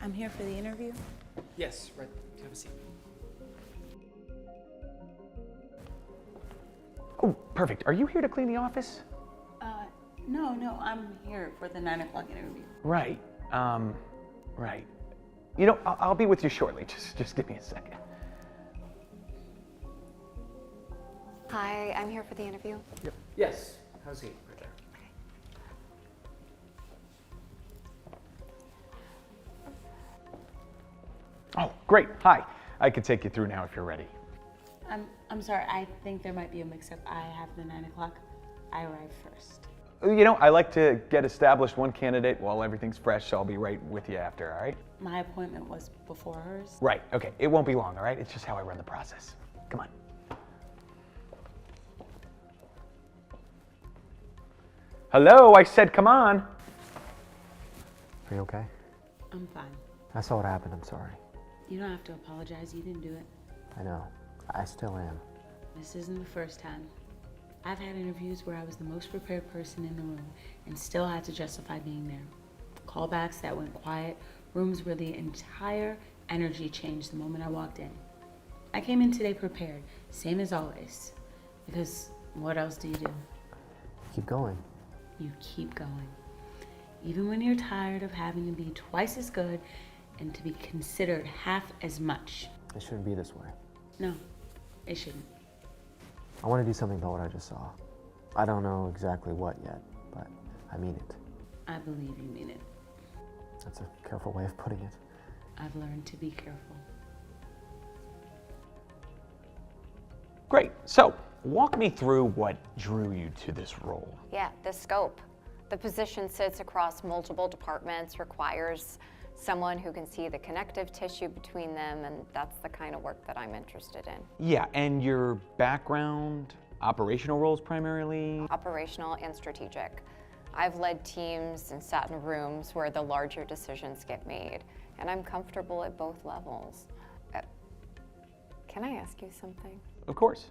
I'm here for the interview. Yes, right. Have a seat. Oh, perfect. Are you here to clean the office? No, I'm here for the 9 o'clock interview. Right. Right. You know, I'll be with you shortly. Just give me a second. Hi, I'm here for the interview. Yep. Yes. Have a seat right there. Oh, great. Hi. I can take you through now if you're ready. I'm sorry, I think there might be a mix-up. I have the 9 o'clock. I arrived first. You know, I like to get established one candidate while everything's fresh, so I'll be right with you after, all right? My appointment was before hers. Right, okay. It won't be long, all right? It's just how I run the process. Come on. Hello, I said come on. Are you okay? I'm fine. I saw what happened, I'm sorry. You don't have to apologize. You didn't do it. I know. I still am. This isn't the first time. I've had interviews where I was the most prepared person in the room and still had to justify being there. Callbacks that went quiet, rooms where the entire energy changed the moment I walked in. I came in today prepared, same as always. Because what else do you do? Keep going. You keep going. Even when you're tired of having to be twice as good and to be considered half as much. It shouldn't be this way. No, it shouldn't. I want to do something about what I just saw. I don't know exactly what yet, but I mean it. I believe you mean it. That's a careful way of putting it. I've learned to be careful. Great. So, walk me through what drew you to this role. Yeah, the scope. The position sits across multiple departments, requires someone who can see the connective tissue between them, and that's the kind of work that I'm interested in. Yeah, and your background, operational roles primarily? Operational and strategic. I've led teams and sat in rooms where the larger decisions get made, and I'm comfortable at both levels. Can I ask you something? Of course.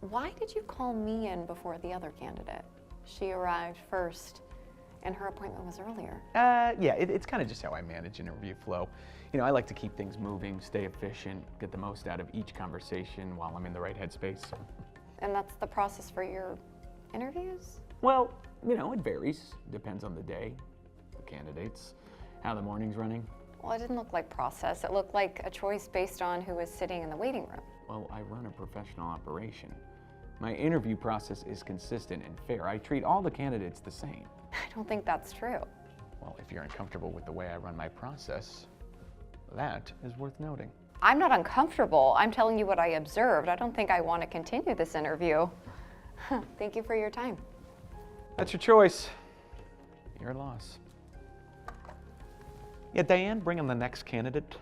Why did you call me in before the other candidate? She arrived first, and her appointment was earlier. Yeah, it's kind of just how I manage an interview flow. You know, I like to keep things moving, stay efficient, get the most out of each conversation while I'm in the right headspace. And that's the process for your interviews? Well, you know, it varies. Depends on the day, the candidates, how the morning's running. Well, it didn't look like process. It looked like a choice based on who was sitting in the waiting room. Well, I run a professional operation. My interview process is consistent and fair. I treat all the candidates the same. I don't think that's true. Well, if you're uncomfortable with the way I run my process, that is worth noting. I'm not uncomfortable. I'm telling you what I observed. I don't think I want to continue this interview. Thank you for your time. That's your choice. Your loss. Yeah, Diane, bring on the next candidate.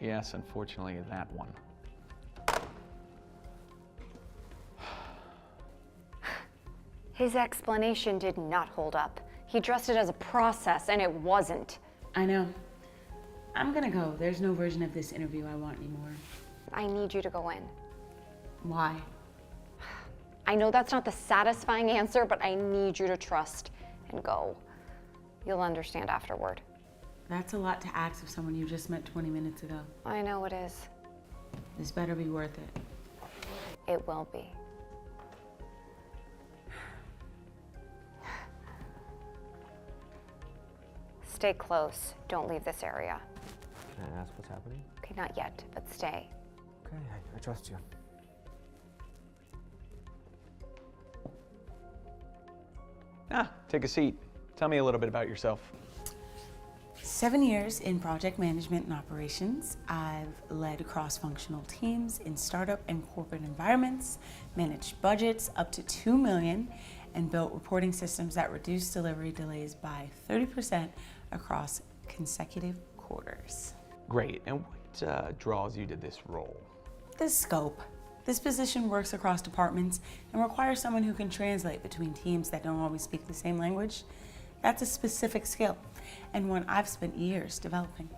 Yes, unfortunately, that one. His explanation did not hold up. He dressed it as a process, and it wasn't. I know. I'm gonna go. There's no version of this interview I want anymore. I need you to go in. Why? I know that's not the satisfying answer, but I need you to trust and go. You'll understand afterward. That's a lot to ask of someone you just met 20 minutes ago. I know it is. This better be worth it. It will be. Stay close. Don't leave this area. Can I ask what's happening? Okay, not yet, but stay. Okay, I trust you. Take a seat. Tell me a little bit about yourself. 7 years in project management and operations. I've led cross-functional teams in startup and corporate environments, managed budgets up to $2 million, and built reporting systems that reduce delivery delays by 30% across consecutive quarters. Great. And what draws you to this role? The scope. This position works across departments and requires someone who can translate between teams that don't always speak the same language. That's a specific skill, and one I've spent years developing.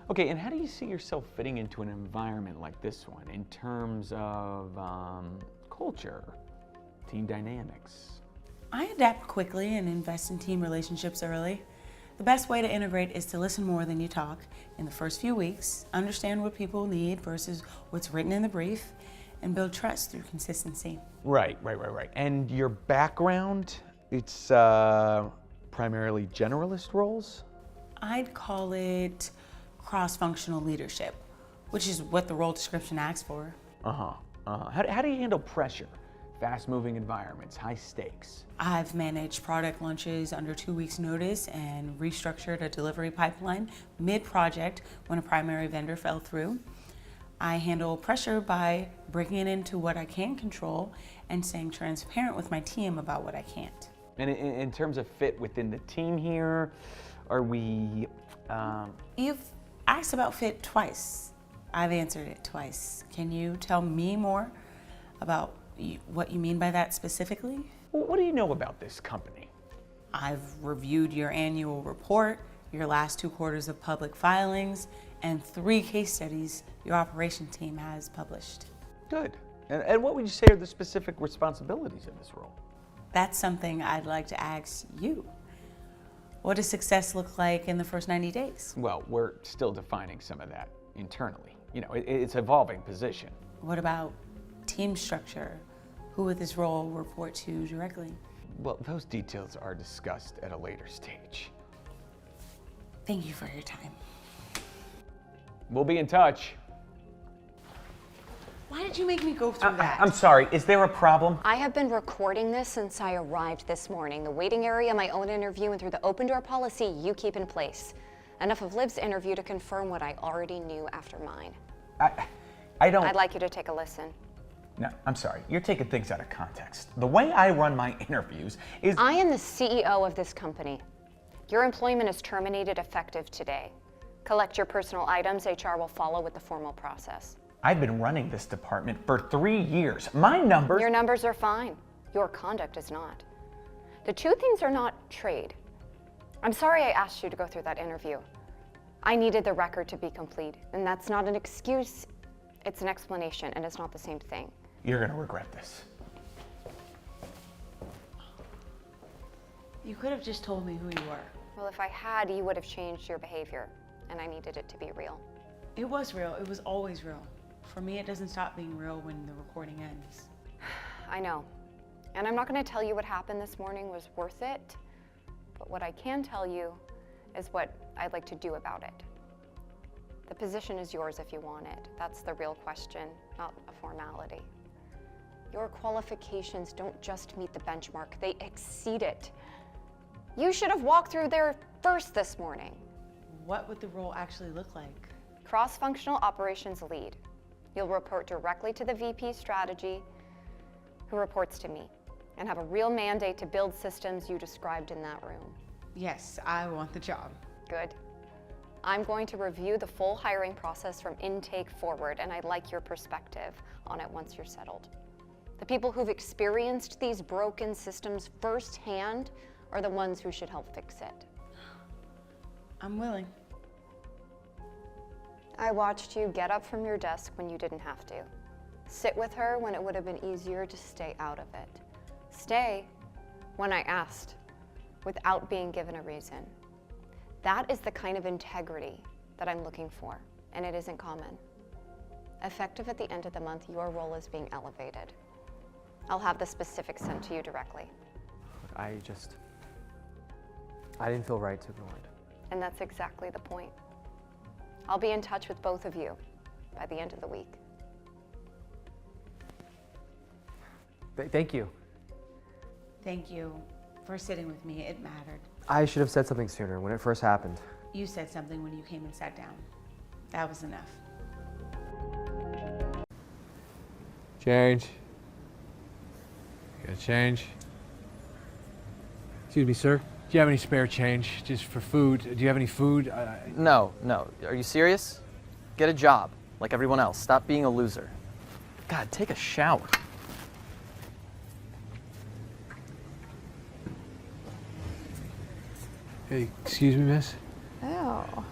Okay, and how do you see yourself fitting into an environment like this one in terms of culture, team dynamics? I adapt quickly and invest in team relationships early. The best way to integrate is to listen more than you talk in the first few weeks, understand what people need versus what's written in the brief, and build trust through consistency. Right. And your background, it's primarily generalist roles? I'd call it cross-functional leadership, which is what the role description asks for. How do you handle pressure? Fast-moving environments, high stakes. I've managed product launches under 2 weeks' notice and restructured a delivery pipeline mid-project when a primary vendor fell through. I handle pressure by breaking it into what I can control and staying transparent with my team about what I can't. And in terms of fit within the team here, are we... You've asked about fit twice. I've answered it twice. Can you tell me more about what you mean by that specifically? What do you know about this company? I've reviewed your annual report, your last 2 quarters of public filings, and 3 case studies your operation team has published. Good. And what would you say are the specific responsibilities in this role? That's something I'd like to ask you. What does success look like in the first 90 days? Well, we're still defining some of that internally. You know, it's an evolving position. What about team structure? Who would this role report to directly? Well, those details are discussed at a later stage. Thank you for your time. We'll be in touch. Why did you make me go through that? I'm sorry, is there a problem? I have been recording this since I arrived this morning. The waiting area, my own interview, and through the open door policy you keep in place. Enough of Liv's interview to confirm what I already knew after mine. I don't... I'd like you to take a listen. No, I'm sorry. You're taking things out of context. The way I run my interviews is... I am the CEO of this company. Your employment is terminated effective today. Collect your personal items. HR will follow with the formal process. I've been running this department for 3 years. My numbers... Your numbers are fine. Your conduct is not. The 2 things are not trade. I'm sorry I asked you to go through that interview. I needed the record to be complete, and that's not an excuse. It's an explanation, and it's not the same thing. You're gonna regret this. You could have just told me who you were. Well, if I had, you would have changed your behavior, and I needed it to be real. It was real. It was always real. For me, it doesn't stop being real when the recording ends. I know. And I'm not going to tell you what happened this morning was worth it, but what I can tell you is what I'd like to do about it. The position is yours if you want it. That's the real question, not a formality. Your qualifications don't just meet the benchmark, they exceed it. You should have walked through there first this morning. What would the role actually look like? Cross-functional operations lead. You'll report directly to the VP strategy, who reports to me, and have a real mandate to build systems you described in that room. Yes, I want the job. Good. I'm going to review the full hiring process from intake forward, and I'd like your perspective on it once you're settled. The people who've experienced these broken systems firsthand are the ones who should help fix it. I'm willing. I watched you get up from your desk when you didn't have to. Sit with her when it would have been easier to stay out of it. Stay when I asked, without being given a reason. That is the kind of integrity that I'm looking for, and it isn't common. Effective at the end of the month, your role is being elevated. I'll have the specifics sent to you directly. I didn't feel right to ignore it. And that's exactly the point. I'll be in touch with both of you by the end of the week. Thank you. Thank you for sitting with me. It mattered. I should have said something sooner when it first happened. You said something when you came and sat down. That was enough. Change. You got change? Excuse me, sir. Do you have any spare change just for food? Do you have any food? No. Are you serious? Get a job, like everyone else. Stop being a loser. God, take a shower. Hey, excuse me, miss? Oh.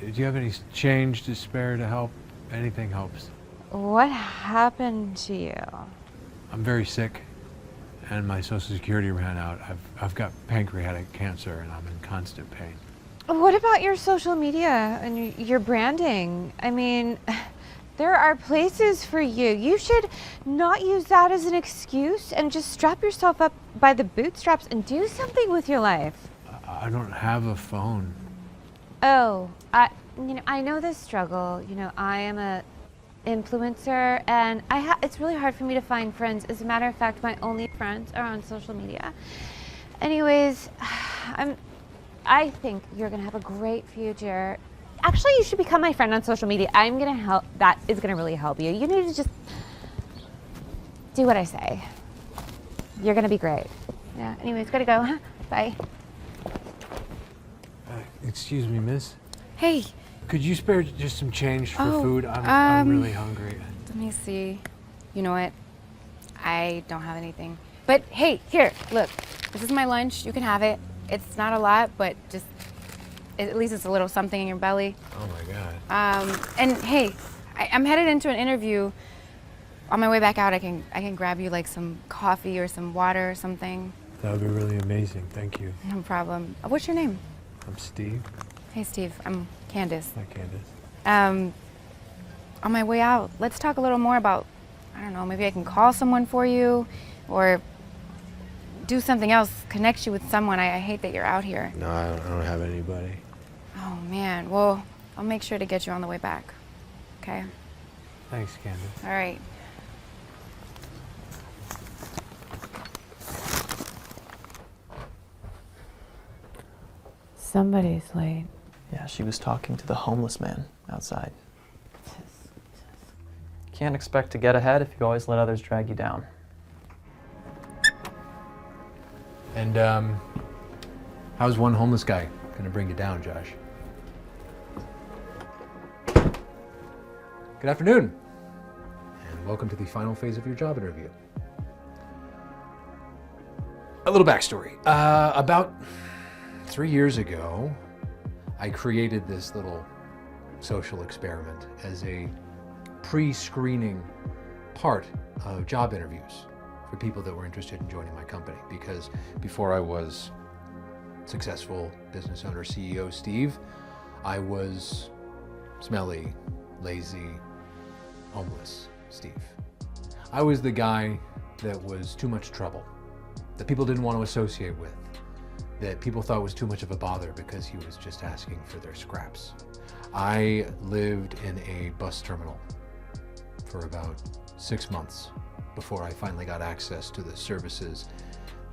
Do you have any change to spare to help? Anything helps. What happened to you? I'm very sick, and my Social Security ran out. I've got pancreatic cancer, and I'm in constant pain. What about your social media and your branding? I mean, there are places for you. You should not use that as an excuse and just strap yourself up by the bootstraps and do something with your life. I don't have a phone. Oh, I know this struggle. I am a influencer, and it's really hard for me to find friends. As a matter of fact, my only friends are on social media. Anyways, I think you're gonna have a great future. Actually, you should become my friend on social media. I'm gonna help. That is gonna really help you. You need to just do what I say. You're gonna be great. Yeah. Anyways, gotta go. Huh? Bye. Excuse me, miss. Hey. Could you spare just some change for Oh, food? I'm really hungry. Let me see. You know what? I don't have anything. But hey, here, look. This is my lunch. You can have it. It's not a lot, but just at least it's a little something in your belly. Oh my God. And hey, I'm headed into an interview. On my way back out, I can grab you like some coffee or some water or something. That would be really amazing. Thank you. No problem. What's your name? I'm Steve. Hey, Steve. I'm Candace. Hi, Candace. On my way out, let's talk a little more about, I don't know, maybe I can call someone for you or do something else, connect you with someone. I hate that you're out here. No, I don't have anybody. Oh, man. Well, I'll make sure to get you on the way back. Okay? Thanks, Candace. All right. Somebody's late. Yeah, she was talking to the homeless man outside. You can't expect to get ahead if you always let others drag you down. And how's one homeless guy gonna bring you down, Josh? Good afternoon, and welcome to the final phase of your job interview. A little backstory. About 3 years ago, I created this little social experiment as a pre-screening part of job interviews for people that were interested in joining my company, because before I was successful business owner, CEO Steve, I was smelly, lazy, homeless Steve. I was the guy that was too much trouble, that people didn't want to associate with, that people thought was too much of a bother because he was just asking for their scraps. I lived in a bus terminal for about 6 months before I finally got access to the services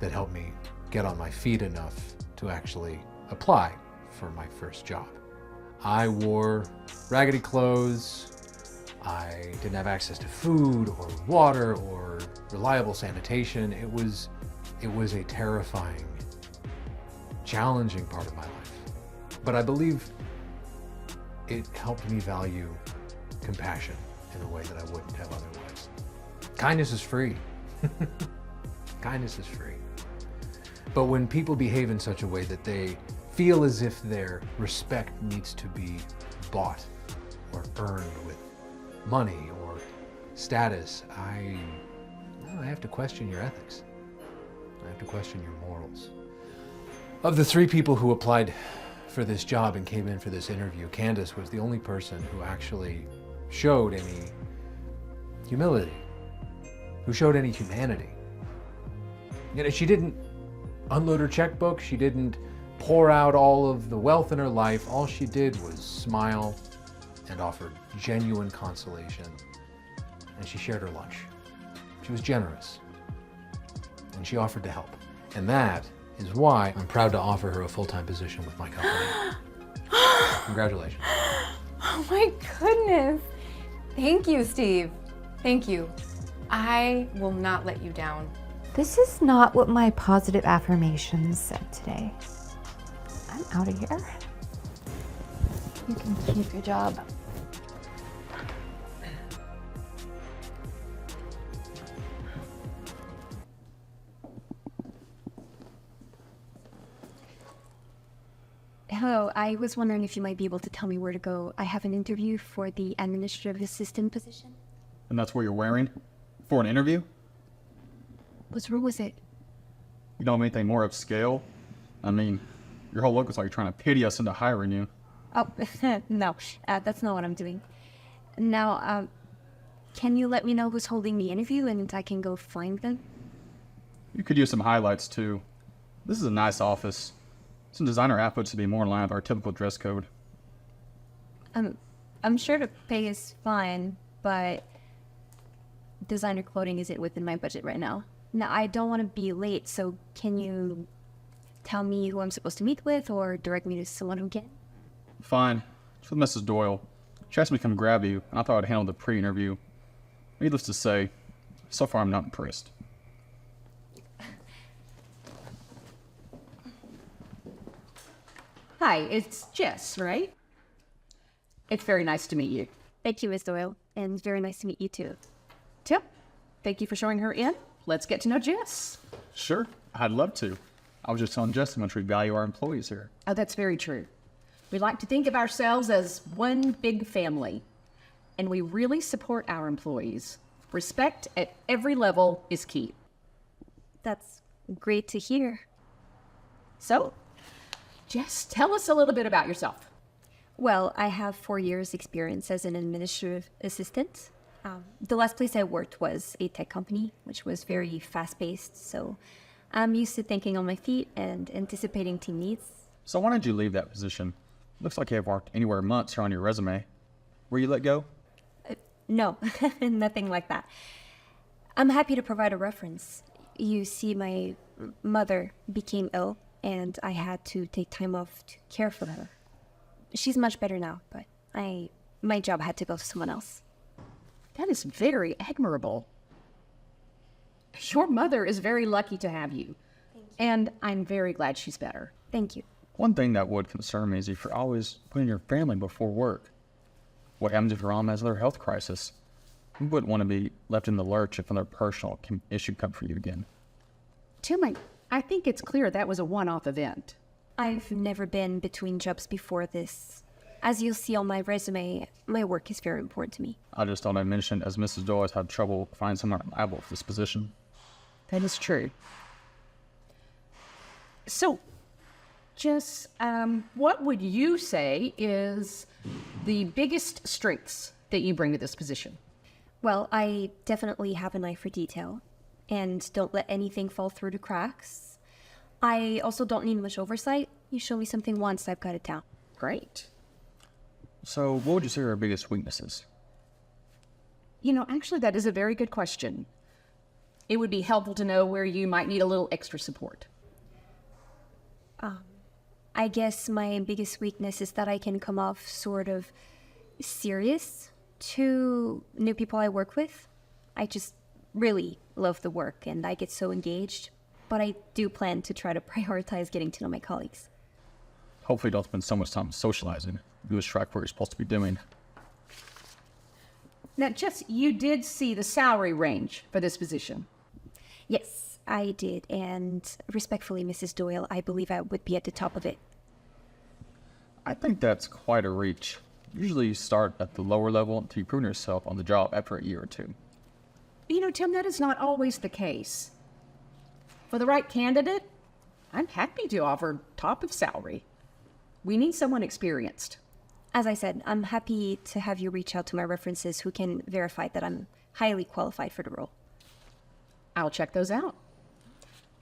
that helped me get on my feet enough to actually apply for my first job. I wore raggedy clothes. I didn't have access to food or water or reliable sanitation. It was a terrifying, challenging part of my life. But I believe it helped me value compassion in a way that I wouldn't have otherwise. Kindness is free. Kindness is free. But when people behave in such a way that they feel as if their respect needs to be bought or earned with money or status, I have to question your ethics. I have to question your morals. Of the 3 people who applied for this job and came in for this interview, Candace was the only person who actually showed any humility, who showed any humanity. You know, she didn't unload her checkbook, she didn't pour out all of the wealth in her life. All she did was smile and offered genuine consolation, and she shared her lunch. She was generous, and she offered to help. And that is why I'm proud to offer her a full-time position with my company. Congratulations. Oh my goodness. Thank you, Steve. Thank you. I will not let you down. This is not what my positive affirmations said today. I'm out of here. You can keep your job. Hello, I was wondering if you might be able to tell me where to go. I have an interview for the administrative assistant position. And that's what you're wearing? For an interview? What's wrong with it? You don't have anything more upscale? I mean, Your whole look is like you're trying to pity us into hiring you. Oh, no, that's not what I'm doing. Now, can you let me know who's holding the interview and I can go find them? You could use some highlights too. This is a nice office. Some designer outfits to be more in line with our typical dress code. I'm sure the pay is fine, but designer clothing isn't within my budget right now. Now, I don't want to be late, so can you tell me who I'm supposed to meet with or direct me to someone who can? Fine. It's with Mrs. Doyle. She asked me to come grab you, and I thought I'd handle the pre-interview. Needless to say, so far I'm not impressed. Hi, it's Jess, right? It's very nice to meet you. Thank you, Ms. Doyle, and very nice to meet you too. Tim, thank you for showing her in. Let's get to know Jess. Sure, I'd love to. I was just telling Jess how much we value our employees here. Oh, that's very true. We like to think of ourselves as one big family, and we really support our employees. Respect at every level is key. That's great to hear. So, Jess, tell us a little bit about yourself. Well, I have 4 years experience as an administrative assistant. The last place I worked was a tech company, which was very fast-paced, so I'm used to thinking on my feet and anticipating team needs. So why did you leave that position? Looks like you have worked anywhere months here on your resume. Were you let go? No, nothing like that. I'm happy to provide a reference. You see, my mother became ill, and I had to take time off to care for her. She's much better now, but my job had to go to someone else. That is very admirable. Your mother is very lucky to have you. And I'm very glad she's better. Thank you. One thing that would concern me is if you're always putting your family before work. What happens if your mom has another health crisis? You wouldn't want to be left in the lurch if another personal issue come for you again. Tim, I think it's clear that was a one-off event. I've never been between jobs before this. As you'll see on my resume, my work is very important to me. I just thought I'd mention as Mrs. Doyle has had trouble finding someone reliable for this position. That is true. So, Jess, what would you say is the biggest strengths that you bring to this position? Well, I definitely have an eye for detail and don't let anything fall through the cracks. I also don't need much oversight. You show me something once, I've got it down. Great. So what would you say are our biggest weaknesses? You know, actually, that is a very good question. It would be helpful to know where you might need a little extra support. I guess my biggest weakness is that I can come off sort of serious to new people I work with. I just really love the work and I get so engaged, but I do plan to try to prioritize getting to know my colleagues. Hopefully you don't spend so much time socializing. Lose track of what you're supposed to be doing. Now, Jess, you did see the salary range for this position. Yes, I did, and respectfully, Mrs. Doyle, I believe I would be at the top of it. I think that's quite a reach. Usually you start at the lower level until you prove yourself on the job after a year or two. You know, Tim, that is not always the case. For the right candidate, I'm happy to offer top of salary. We need someone experienced. As I said, I'm happy to have you reach out to my references who can verify that I'm highly qualified for the role. I'll check those out.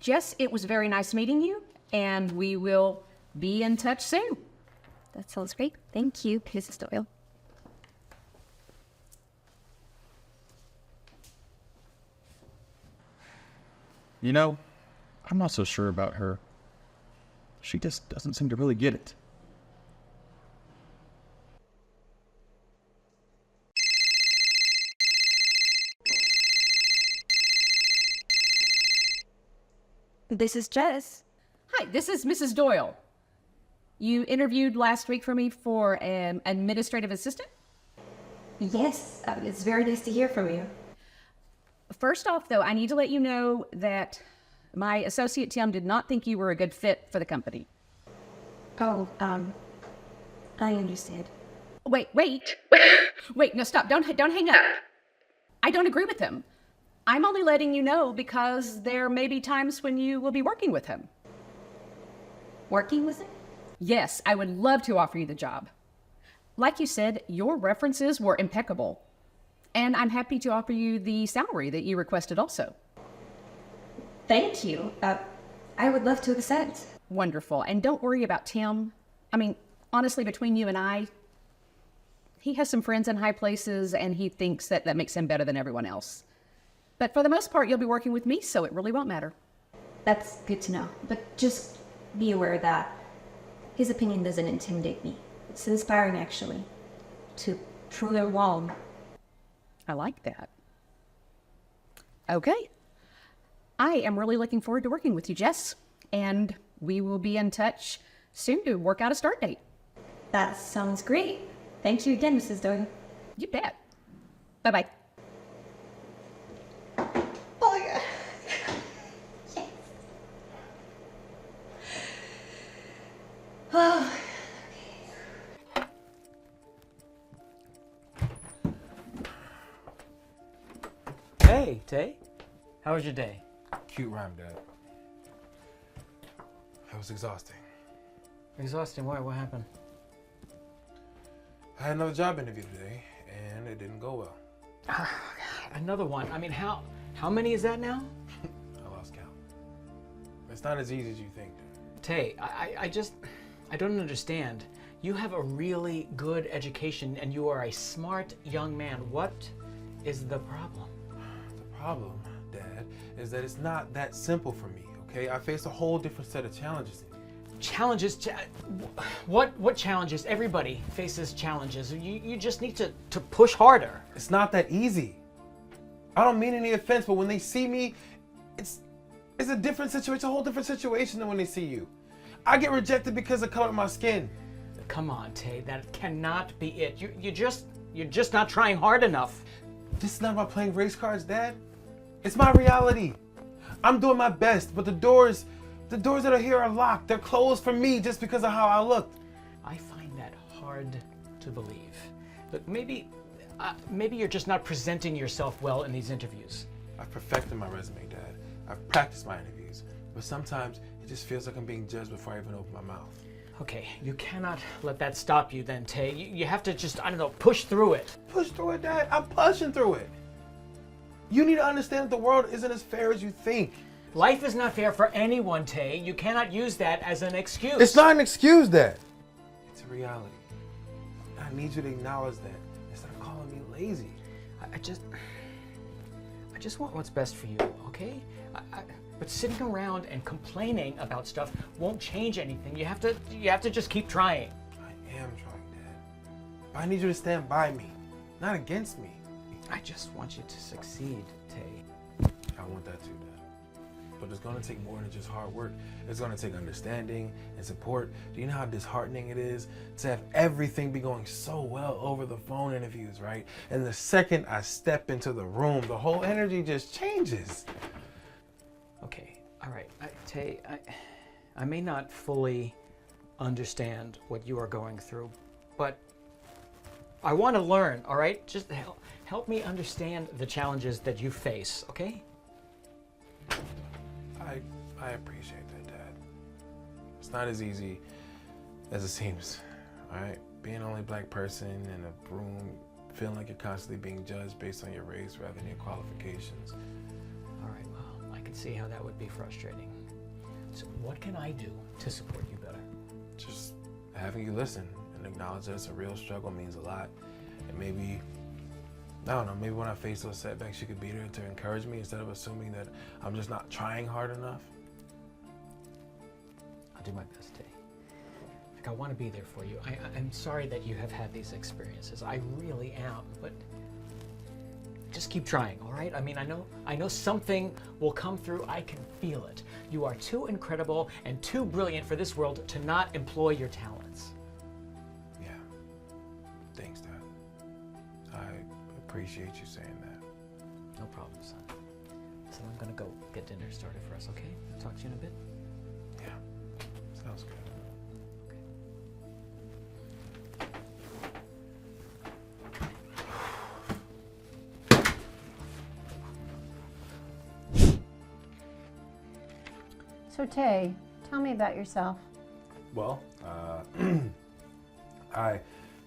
Jess, it was very nice meeting you, and we will be in touch soon. That sounds great. Thank you, Mrs. Doyle. You know, I'm not so sure about her. She just doesn't seem to really get it. This is Jess. Hi, this is Mrs. Doyle. You interviewed last week for me for an administrative assistant? Yes, it's very nice to hear from you. First off, though, I need to let you know that my associate Tim did not think you were a good fit for the company. Oh, I understand. Wait. Wait, no, stop. Don't hang up. I don't agree with him. I'm only letting you know because there may be times when you will be working with him. Working with him? Yes, I would love to offer you the job. Like you said, your references were impeccable. And I'm happy to offer you the salary that you requested also. Thank you. I would love to accept. Wonderful. And don't worry about Tim. I mean, honestly, between you and I, he has some friends in high places and he thinks that that makes him better than everyone else. But for the most part, you'll be working with me, so it really won't matter. That's good to know. But just be aware that his opinion doesn't intimidate me. It's inspiring, actually, to prove them wrong. I like that. Okay. I am really looking forward to working with you, Jess. And we will be in touch soon to work out a start date. That sounds great. Thank you again, Mrs. Doyle. You bet. Bye-bye. Oh, yeah. Yes. Oh. Hey, Tay. How was your day? Cute rhyme, Dad. It was exhausting. Exhausting? Why? What happened? I had another job interview today, and it didn't go well. Another one. I mean, how many is that now? I lost count. It's not as easy as you think, Dad. Tay, I don't understand. You have a really good education, and you are a smart young man. What is the problem? The problem, Dad, is that it's not that simple for me, okay? I face a whole different set of challenges. Challenges? What challenges? Everybody faces challenges. You just need to push harder. It's not that easy. I don't mean any offense, but when they see me, it's a different situation. It's a whole different situation than when they see you. I get rejected because of the color of my skin. Come on, Tay. That cannot be it. You're just not trying hard enough. This is not about playing race cards, Dad. It's my reality. I'm doing my best, but the doors that are here are locked. They're closed for me just because of how I look. I find that hard to believe. Look, maybe you're just not presenting yourself well in these interviews. I've perfected my resume, Dad. I've practiced my interviews, but sometimes it just feels like I'm being judged before I even open my mouth. Okay, you cannot let that stop you then, Tay. You have to just, I don't know, push through it. Push through it, Dad? I'm pushing through it. You need to understand that the world isn't as fair as you think. Life is not fair for anyone, Tay. You cannot use that as an excuse. It's not an excuse, Dad. It's a reality. I need you to acknowledge that instead of calling me lazy. I just want what's best for you, okay? But sitting around and complaining about stuff won't change anything. You have to just keep trying. I am trying, Dad. But I need you to stand by me, not against me. I just want you to succeed, Tay. I want that too, Dad. But it's gonna take more than just hard work. It's gonna take understanding and support. Do you know how disheartening it is to have everything be going so well over the phone interviews, right? And the second I step into the room, the whole energy just changes. Okay, all right. Tay, I may not fully understand what you are going through, but I want to learn, all right? Just help me understand the challenges that you face, okay? I appreciate that, Dad. It's not as easy as it seems, all right? Being an only black person in a room, feeling like you're constantly being judged based on your race rather than your qualifications. All right, well, I can see how that would be frustrating. So what can I do to support you better? Just having you listen and acknowledge that it's a real struggle means a lot. And maybe, I don't know, maybe when I face those setbacks, you could be there to encourage me instead of assuming that I'm just not trying hard enough. I'll do my best, Tay. Like, I want to be there for you. I'm sorry that you have had these experiences. I really am, but just keep trying, all right? I mean, I know something will come through. I can feel it. You are too incredible and too brilliant for this world to not employ your talents. Yeah. Thanks, Dad. I appreciate you saying that. No problem, son. So I'm gonna go get dinner started for us, okay? I'll talk to you in a bit. Yeah. Sounds good. So Tay, tell me about yourself. Well, I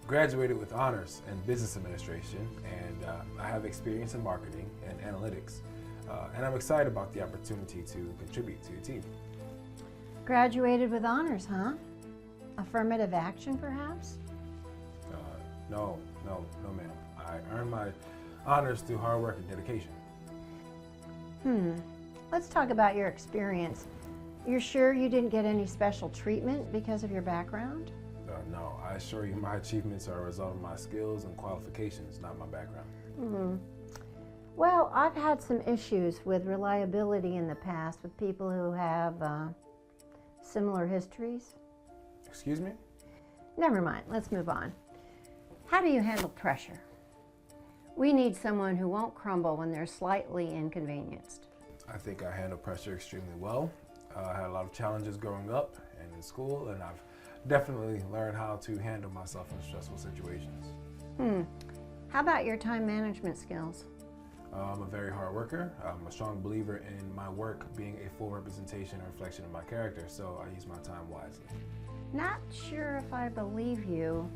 graduated with honors in business administration, and I have experience in marketing and analytics. And I'm excited about the opportunity to contribute to your team. Graduated with honors, huh? Affirmative action, perhaps? No, ma'am. I earned my honors through hard work and dedication. Let's talk about your experience. You're sure you didn't get any special treatment because of your background? No, I assure you my achievements are a result of my skills and qualifications, not my background. Well, I've had some issues with reliability in the past with people who have similar histories. Excuse me? Never mind, let's move on. How do you handle pressure? We need someone who won't crumble when they're slightly inconvenienced. I think I handle pressure extremely well. I had a lot of challenges growing up and in school, and I've definitely learned how to handle myself in stressful situations. How about your time management skills? I'm a very hard worker. I'm a strong believer in my work being a full representation and reflection of my character, so I use my time wisely. Not sure if I believe you.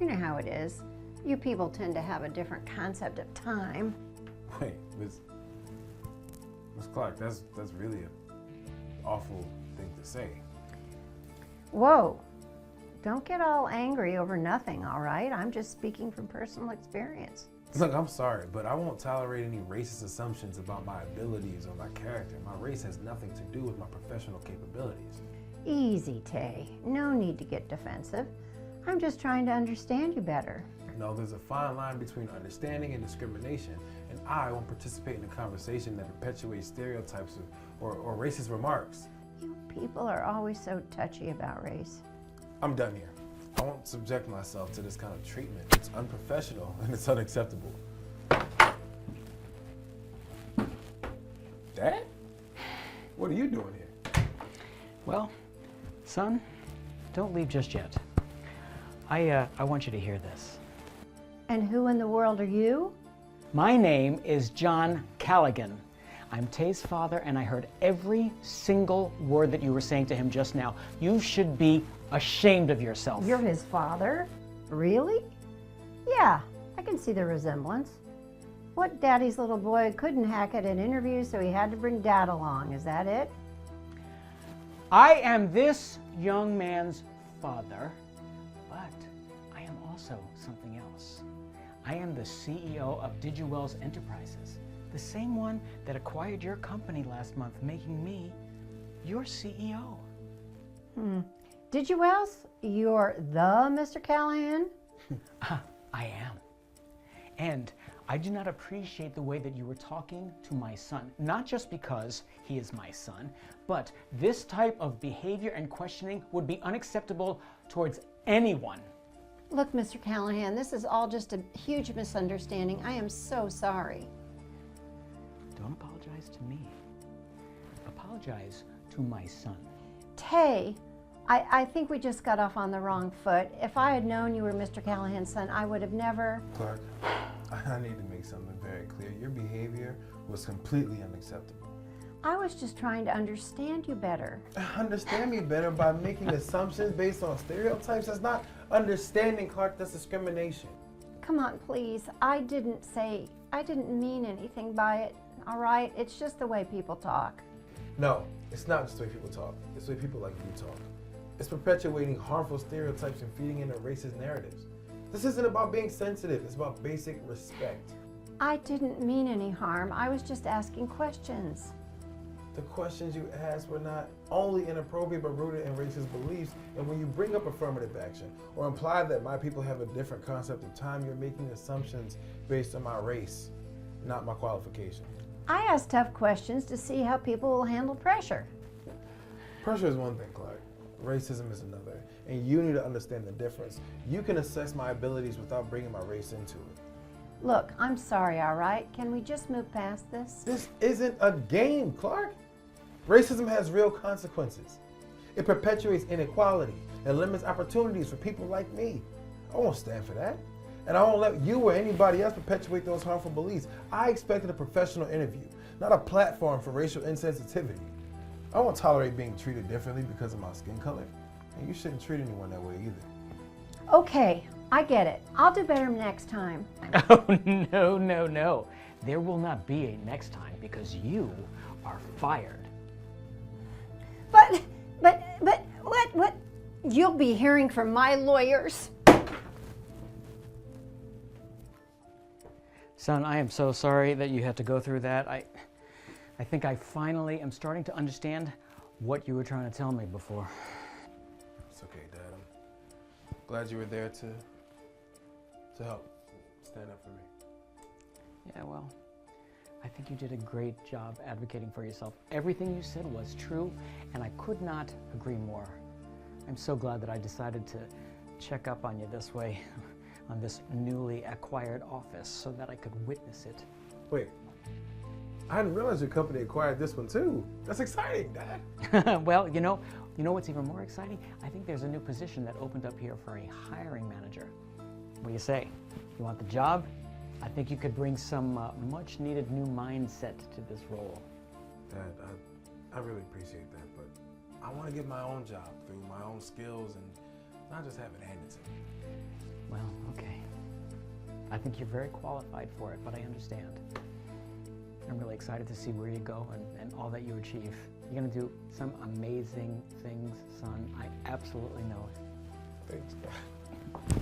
You know how it is. You people tend to have a different concept of time. Wait, Miss Clark, that's really an awful thing to say. Whoa, don't get all angry over nothing, all right? I'm just speaking from personal experience. Look, I'm sorry, but I won't tolerate any racist assumptions about my abilities or my character. My race has nothing to do with my professional capabilities. Easy, Tay. No need to get defensive. I'm just trying to understand you better. No, there's a fine line between understanding and discrimination, and I won't participate in a conversation that perpetuates stereotypes or racist remarks. You people are always so touchy about race. I'm done here. I won't subject myself to this kind of treatment. It's unprofessional and it's unacceptable. Dad? What are you doing here? Well, son, don't leave just yet. I want you to hear this. And who in the world are you? My name is John Callaghan. I'm Tay's father, and I heard every single word that you were saying to him just now. You should be ashamed of yourself. You're his father? Really? Yeah, I can see the resemblance. What daddy's little boy couldn't hack at an interview, so he had to bring dad along. Is that it? I am this young man's father, but I am also something else. I am the CEO of Digwell's Enterprises, the same one that acquired your company last month, making me your CEO. Did you else? You're the Mr. Callahan? I am. And I do not appreciate the way that you were talking to my son, not just because he is my son, but this type of behavior and questioning would be unacceptable towards anyone. Look, Mr. Callahan, this is all just a huge misunderstanding. I am so sorry. Don't apologize to me. Apologize to my son. Tay, I think we just got off on the wrong foot. If I had known you were Mr. Callahan's son, I would have never... Clark, I need to make something very clear. Your behavior was completely unacceptable. I was just trying to understand you better. Understand me better by making assumptions based on stereotypes? That's not understanding, Clark. That's discrimination. Come on, please. I didn't mean anything by it, all right? It's just the way people talk. No, it's not just the way people talk. It's the way people like you talk. It's perpetuating harmful stereotypes and feeding into racist narratives. This isn't about being sensitive. It's about basic respect. I didn't mean any harm. I was just asking questions. The questions you asked were not only inappropriate but rooted in racist beliefs. And when you bring up affirmative action or imply that my people have a different concept of time, you're making assumptions based on my race, not my qualification. I ask tough questions to see how people will handle pressure. Pressure is one thing, Clark. Racism is another. And you need to understand the difference. You can assess my abilities without bringing my race into it. Look, I'm sorry, all right? Can we just move past this? This isn't a game, Clark. Racism has real consequences. It perpetuates inequality and limits opportunities for people like me. I won't stand for that. And I won't let you or anybody else perpetuate those harmful beliefs. I expected a professional interview, not a platform for racial insensitivity. I won't tolerate being treated differently because of my skin color. And you shouldn't treat anyone that way either. Okay, I get it. I'll do better next time. Oh, no, no, no. There will not be a next time because you are fired. But, what? You'll be hearing from my lawyers. Son, I am so sorry that you had to go through that. I think I finally am starting to understand what you were trying to tell me before. It's okay, Dad. I'm glad you were there to help stand up for me. Yeah, well, I think you did a great job advocating for yourself. Everything you said was true, and I could not agree more. I'm so glad that I decided to check up on you this way, on this newly acquired office, so that I could witness it. Wait, I hadn't realized your company acquired this one too. That's exciting, Dad. Well, you know what's even more exciting? I think there's a new position that opened up here for a hiring manager. What do you say? You want the job? I think you could bring some much needed new mindset to this role. Dad, I really appreciate that, but I want to get my own job through my own skills and not just have it handed to me. Well, okay. I think you're very qualified for it, but I understand. I'm really excited to see where you go and all that you achieve. You're gonna do some amazing things, son. I absolutely know it. Thanks, Dad.